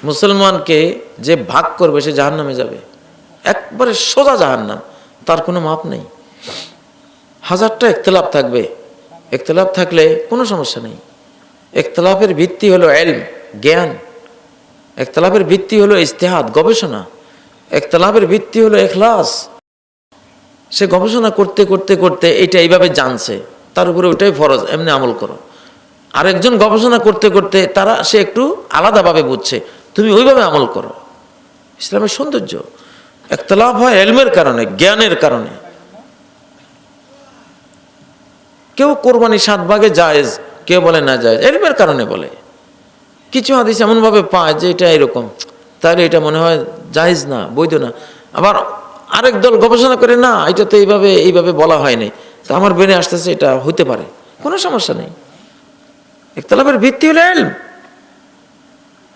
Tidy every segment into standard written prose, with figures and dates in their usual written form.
মুসলমানকে যে ভাগ করবে সে জাহান্নামে যাবে, একবারে সোজা জাহান্নাম, তার কোনো মাপ নেই। হাজারটা ইখতিলাফ থাকবে, ইখতিলাফ থাকলে কোনো সমস্যা নেই। ইখতিলাফের ভিত্তি হলো ইলম, জ্ঞান। ইখতিলাফের ভিত্তি হলো ইজতিহাদ, গবেষণা। ইখতিলাফের ভিত্তি হলো ইখলাস। সে গবেষণা করতে করতে করতে এটা এইভাবে জানছে, তার উপরে ওটাই ফরজ, এমনি আমল করো। আরেকজন গবেষণা করতে করতে সে একটু আলাদাভাবে বুঝছে, তুমি ওইভাবে আমল করো। ইসলামের সৌন্দর্য। ইখতিলাফ হয় ইলমের কারণে, জ্ঞানের কারণে। কেউ কোরবানি 7 ভাগে জায়েজ, কেউ বলে না জায়েজ, ইলমের কারণে বলে। কিছু হাদিস এমনভাবে পায় যে এটা এরকম, তাহলে এটা মনে হয় জায়েজ না, বৈধ না। আবার আরেক দল গবেষণা করে, না এটা তো এইভাবে বলা হয়নি, তো আমার বেনে আসতেছে এটা হতে পারে, কোনো সমস্যা নেই। ইখতিলাফের ভিত্তি হলো ইলম।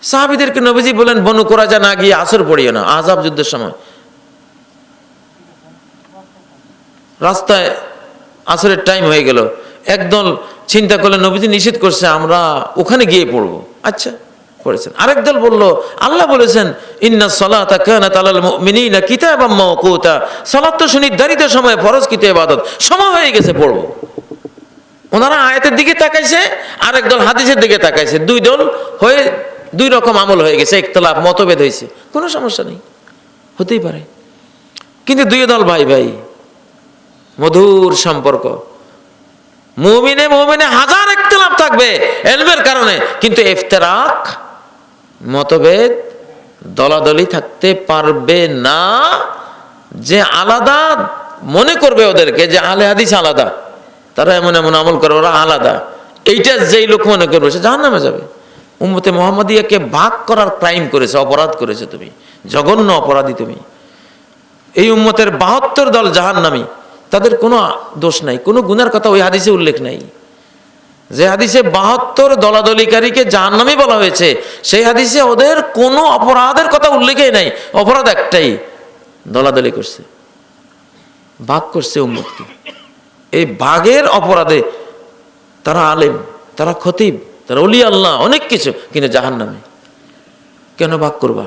সাহাবীদেরকে নবীজি বলেন, বনু কুরাইজা না গিয়ে আসর পড়িও না। আহজাব যুদ্ধের সময় রাস্তায় আসরের টাইম হয়ে গেল, একদল চিন্তা করলেন নবীজি নিষেধ করছে, আমরা ওখানে গিয়ে পড়বো। আচ্ছা, পড়েছেন। আরেক দল বলল, আল্লাহ বলেছেন ইন্নাস সালাতা কানাত আলাল মুমিনিনা কিতাবাম মাওকুতা, সালাত তো সুনির্ধারিত সময়ে ফরজকৃত ইবাদত, সময় হয়ে গেছে, পড়বো। ওনারা আয়াতের দিকে তাকাইছে, আরেক দল হাদিসের দিকে তাকাইছে, দুই দল হয়ে দুই রকম আমল হয়ে গেছে, ইখতিলাফ, মতভেদ হয়েছে, কোনো সমস্যা নেই, হতেই পারে। কিন্তু দুই দল ভাই ভাই, মধুর সম্পর্ক। মুমিনে হাজার ইখতিলাফ থাকবে ইলমের কারণে, কিন্তু ইফতিরাক, মতভেদ, দলাদলি থাকতে পারবে না। যে আলাদা মনে করবে ওদেরকে যে আহলে হাদিস আলাদা, তারা এমন এমন আমল করে, ওরা আলাদা, এইটা যেই লোক মনে করবে সে জাহান্নামে যাবে। উম্মতে মুহাম্মাদিয়াকে ভাগ করার ক্রাইম করেছে, অপরাধ করেছে তুমি, জঘন্য অপরাধী তুমি। এই উম্মতের 72 দল জাহান্নামী, তাদের কোনো দোষ নাই, কোনো গুনার কথা ওই হাদিসে উল্লেখ নাই। যে হাদিসে 72 দলাদলিকারীকে জাহান্নামী বলা হয়েছে, সেই হাদিসে ওদের কোনো অপরাধের কথা উল্লেখই নাই। অপরাধ একটাই, দলাদলি করছে, ভাগ করছে উম্মতকে। এই ভাগের অপরাধে তারা আলেম, তারা খতিব, তারা ওলি আল্লাহ, অনেক কিছু, কিন্তু জাহান্নামে। কেন ভাগ করবা?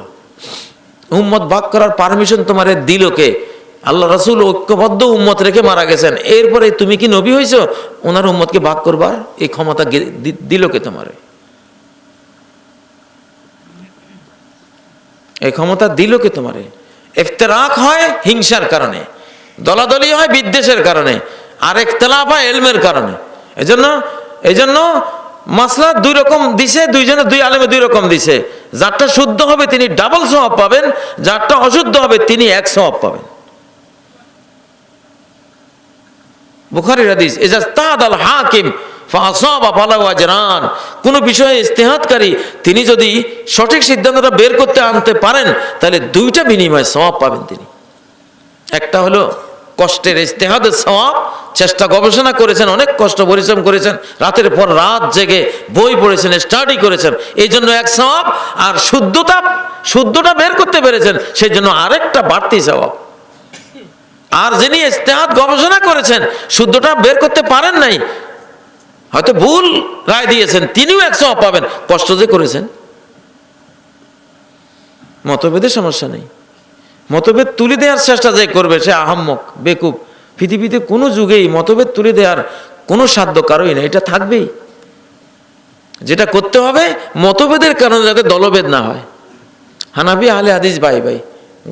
উম্মত ভাগ করার পারমিশন তোমারে দিল কে? আল্লাহ রাসূল ঐক্যবদ্ধ উম্মত রেখে মারা গেছেন, এরপরে তুমি কি নবী হইছো? ওনার উম্মতকে ভাগ করবার এই ক্ষমতা দিল কে তোমারে? এই ক্ষমতা দিল কে তোমারে? ইফতিরাক হয় হিংসার কারণে, দলাদলি হয় বিদ্বেষের কারণে, আর ইখতিলাফ হয় ইলমের কারণে। এজন্য মাসলা দুই রকম দিছে, দুই আলেমে দুই রকম দিছে। যারটা শুদ্ধ হবে তিনি ডাবল সওয়াব পাবেন, যারটা অশুদ্ধ হবে তিনি 1 সওয়াব পাবেন। বুখারীর হাদিস, ইজা ইজতাহাদাল হাকিম ফাআসাবা ফালাহু আজরান। কোন বিষয়ে ইজতিহাদকারী তিনি যদি সঠিক সিদ্ধান্তটা বের করতে আনতে পারেন, তাহলে 2টা বিনিময় সওয়াব পাবেন তিনি। একটা হলো কষ্টের ইজতিহাদের সওয়াব, চেষ্টা গবেষণা করেছেন, অনেক কষ্ট পরিশ্রম করেছেন, রাতের পর রাত জেগে বই পড়েছেন, স্টাডি করেছেন, এই জন্য 1 সওয়াব। আর শুদ্ধটা বের করতে পেরেছেন, সেই জন্য আরেকটা বাড়তি সওয়াব। আর যিনি ইজতিহাদ গবেষণা করেছেন, শুদ্ধটা বের করতে পারেন নাই, হয়তো ভুল রায় দিয়েছেন, তিনিও 1 সওয়াব পাবেন, কষ্ট যে করেছেন। মতভেদের সমস্যা নেই, মতভেদ তুলে দেওয়ার চেষ্টা যে করবে সে আহাম্মক, বেকুব। পৃথিবীতে কোনো যুগেই মতভেদ তুলে দেওয়ার কোনো সাধ্য কারোই না, এটা থাকবেই। যেটা করতে হবে, মতভেদের কারণে যাতে দলভেদ না হয়। হানাফি আহলে হাদিস ভাই ভাই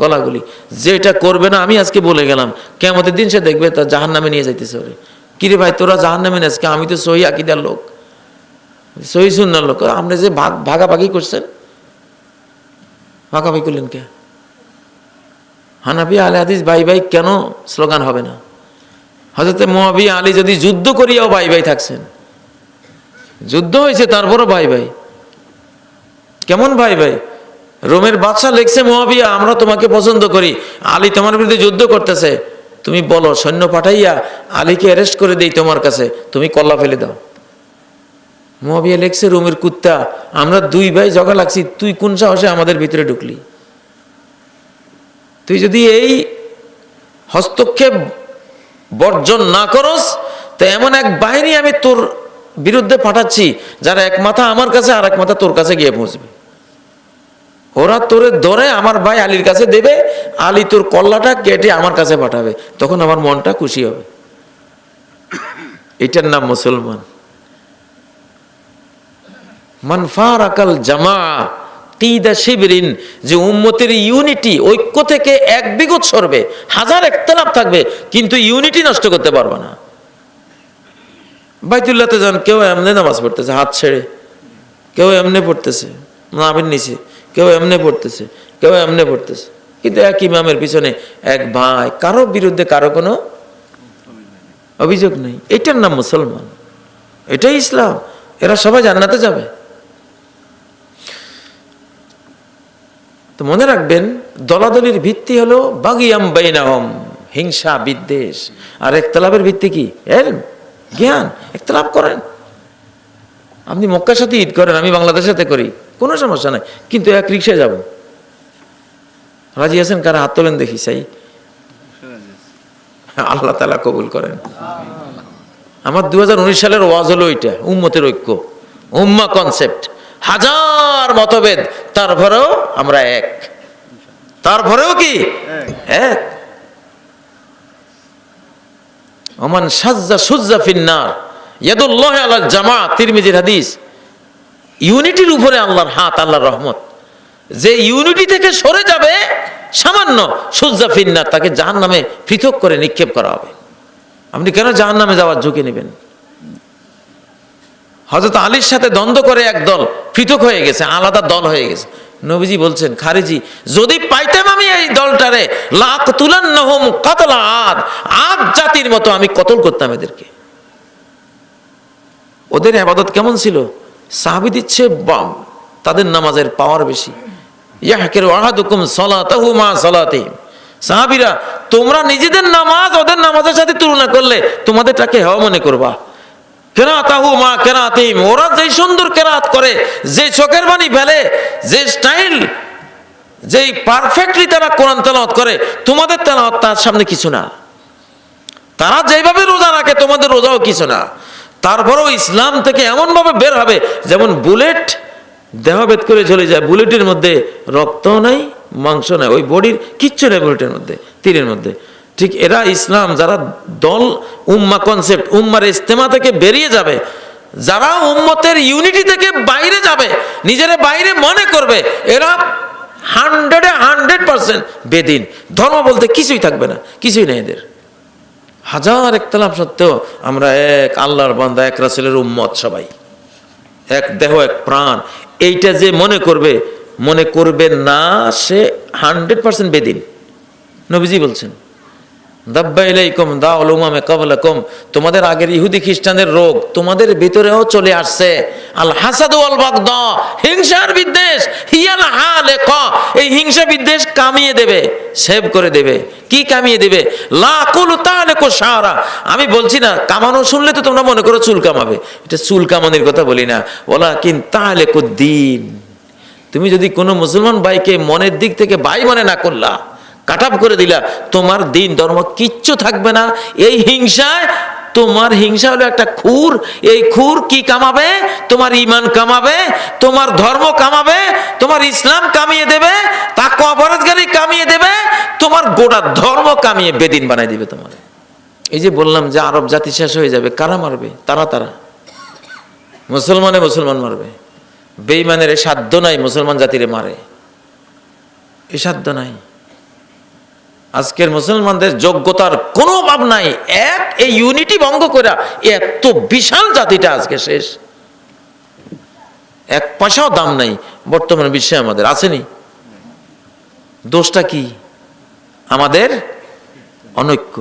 গলাগুলি, যেটা করবে না, আমি আজকে বলে গেলাম, কিয়ামতের দিন সে দেখবে তার জাহান্নামে নিয়ে যাইতেছে। ওরে কিরে ভাই, তোরা জাহান্নামে নিয়ে, আজকে আমি তো সহি আকীদার লোক, সহি সুন্নাহর লোক, আপনি যে ভাগাভাগি করছেন, ভাগাভাগি করলেন কে? হানাফি আহলে হাদিস ভাই ভাই কেন স্লোগান হবে না? হযরত মুআবিয়া আলী যদি যুদ্ধ করিয়াও ভাই ভাই থাকছেন, যুদ্ধ হয়েছে তারপরও ভাই ভাই। কেমন ভাই ভাই? রোমের বাদশা লিখছে, মুআবিয়া আমরা তোমাকে পছন্দ করি, আলী তোমার বিরুদ্ধে যুদ্ধ করতেছে, তুমি বলো সৈন্য পাঠাইয়া আলীকে অ্যারেস্ট করে দেই তোমার কাছে, তুমি কল্লা ফেলে দাও। মুআবিয়া লিখছে, রোমের কুত্তা, আমরা 2 ভাই ঝগড়া লাগছি, তুই কোন সাহসে আমাদের ভিতরে ঢুকলি? তুই যদি এই হস্তক্ষেপ বর্জন না করস, তো এমন এক বাহিনী আমি তোর বিরুদ্ধে পাঠাচ্ছি, যারা এক মাথা আমার কাছে আর এক মাথা তোর কাছে গিয়ে পৌঁছবে। ওরা তোরে ধরে আমার ভাই আলীর কাছে দেবে, আলী তোর কল্লাটা কেটে আমার কাছে পাঠাবে, তখন আমার মনটা খুশি হবে। এটার নাম মুসলমান। মান ফারাকাল জামা কিদা শিবরিন, যে উম্মতের ইউনিটি, ঐক্য থেকে এক বিগত সরবে, হাজার একতলাপ থাকবে কিন্তু ইউনিটি নষ্ট করতে পারবে না। বাইতুল্লাহতে যান, কেউ এমনি নামাজ পড়তেছে হাত ছেড়ে, কেউ এমনি পড়তেছে নাভির নিচে, কেউ এমনি পড়তেছে, কেউ এমনি পড়তেছে, কিন্তু এক ইমামের পিছনে এক ভাই, কারো বিরুদ্ধে কারো কোনো অভিযোগ নেই। এটার নাম মুসলমান, এটাই ইসলাম। এরা সবাই জান্নাতে যাবে। তো মনে রাখবেন, দলাদলির ভিত্তি হলো বাগিয়াম বাইনাহুম, হিংসা বিদ্বেষ। আর ইখতিলাফের ভিত্তি কি? ইলম, জ্ঞান। ইখতিলাফ করেন, আপনি মক্কার সাথে ঈদ করেন, আমি বাংলাদেশের সাথে করি, কোনো সমস্যা নাই, কিন্তু এক রিক্সায় যাব। রাজি আছেন? কারা হাত তোলেন দেখি, চাই। আল্লাহ তাআলা কবুল করেন। আমার 2019 সালের ওয়াজ হলো এটা, উম্মতের ঐক্য, উম্মাহ কনসেপ্ট। হাজার মতভেদ, তারপরেও আমরা এক, তারপরেও কি এক। ওমান সাজ্জা সুজ্জা ফিন্নার ইয়াদুল্লাহি আলাল জামা, তিরমিজির হাদিস। ইউনিটির উপরে আল্লাহর হাত, আল্লাহর রহমত। যে ইউনিটি থেকে সরে যাবে সামান্য, সুজ্জা ফিন্নার, তাকে জাহান্নামে পৃথক করে নিক্ষেপ করা হবে। আপনি কেন জাহান্নামে যাওয়ার ঝুঁকি নেবেন? হযরত আলীর সাথে দ্বন্দ্ব করে একদল পৃথক হয়ে গেছে, আলাদা দল হয়ে গেছে। নবীজি বলছেন, খারিজি, যদি পাইতাম আমি এই দলটারে, লাকতুলান্নাহুম কাতলা আদ, আদ জাতির মতো আমি কতল করতাম এদেরকে। ওদের ইবাদত কেমন ছিল? সাহাবী দিচ্ছে তাদের নামাজের পাওয়ার বেশি। ইয়াহকিরু আহাদুকুম সালাতাহু মা সালাতিহিম, সাহাবীরা তোমরা নিজেদের নামাজ ওদের নামাজের সাথে তুলনা করলে তোমাদেরটাকে হেওয়া মনে করবা। কেরাতাহু মা কেরাতিহিম, ওরা যেই সুন্দর কেরাত করে, যে চোখের বাণী ফেলে, যে স্টাইল, যেই পারফেক্টলি তারা কোরআন তেলাওয়াত করে, তোমাদের তেলাওয়াত তার সামনে কিছু না। তারা যেভাবে রোজা রাখে তোমাদের রোজাও কিছু না। তারপরেও ইসলাম থেকে এমন ভাবে বের হবে যেমন বুলেট দেহভেদ করে চলে যায়, বুলেটের মধ্যে রক্ত নাই, মাংস নাই, ওই বডির কিচ্ছু নেই বুলেটের মধ্যে, তীরের মধ্যে। ঠিক এরা ইসলাম, যারা দল উম্মাহ কনসেপ্ট, উম্মার ইস্তেমা থেকে বেরিয়ে যাবে, যারা উম্মতের ইউনিটি থেকে বাইরে যাবে, নিজেরা বাইরে মনে করবে, এরা 100% বেদিন। ধর্ম বলতে কিছুই থাকবে না, কিছুই নেই এদের। হাজার ইখতিলাফ সত্ত্বেও আমরা এক আল্লাহর বান্দা, এক রাসূলের উম্মত, সবাই এক দেহ এক প্রাণ। এইটা যে মনে করবে না, সে 100% বেদিন। নবীজি বলছেন, দাব্বা ইলাইকুম দাউল উমামে ক্বাবলাকুম, তোমাদের আগের ইহুদি খ্রিস্টানদের রোগ তোমাদের ভিতরেও চলে আসছে। আল হাসাদু ওয়াল বাগদা, হিংসা আর বিদ্বেষ, হিয়াল হালিকা, এই হিংসা বিদ্বেষ কামিয়ে দেবে, সেভ করে দেবে। কি কামিয়ে দেবে? লা কুলু তালিকু শারা, আমি বলছি না কামানো শুনলে তো তোমরা মনে করো চুল কামাবে, এটা চুল কামানোর কথা বলি না। ওয়ালাকিন তালিকুদ্দিন, তুমি যদি কোনো মুসলমান ভাইকে মনের দিক থেকে ভাই মনে না করলা, কাটাপ করে দিলা, তোমার দিন ধর্ম কিচ্ছু থাকবে না। এই হিংসায়, তোমার হিংসা হলো একটা খুর, এই খুর কি কামাবে? তোমার ঈমান কামাবে, তোমার ধর্ম কামাবে, তোমার ইসলাম কামিয়ে দেবে, তাকওয়া পরহেজগারি কামিয়ে দেবে, তোমার গোটা ধর্ম কামিয়ে বেদিন বানাই দিবে তোমার। এই যে বললাম যে আরব জাতি শেষ হয়ে যাবে, কারা মারবে? তারা মুসলমান মারবে। বেঈমানের এ সাধ্য নাই মুসলমান জাতিরে মারে, এ সাধ্য নাই। আজকের মুসলমানদের যোগ্যতার কোনো অভাব নাই। এই ইউনিটি ভঙ্গ করে এত বিশাল জাতিটা আজকে শেষ, এক পয়সাও দাম নাই বর্তমান বিশ্বে আমাদের, আসেনি? দোষটা কি? আমাদের অনৈক্য।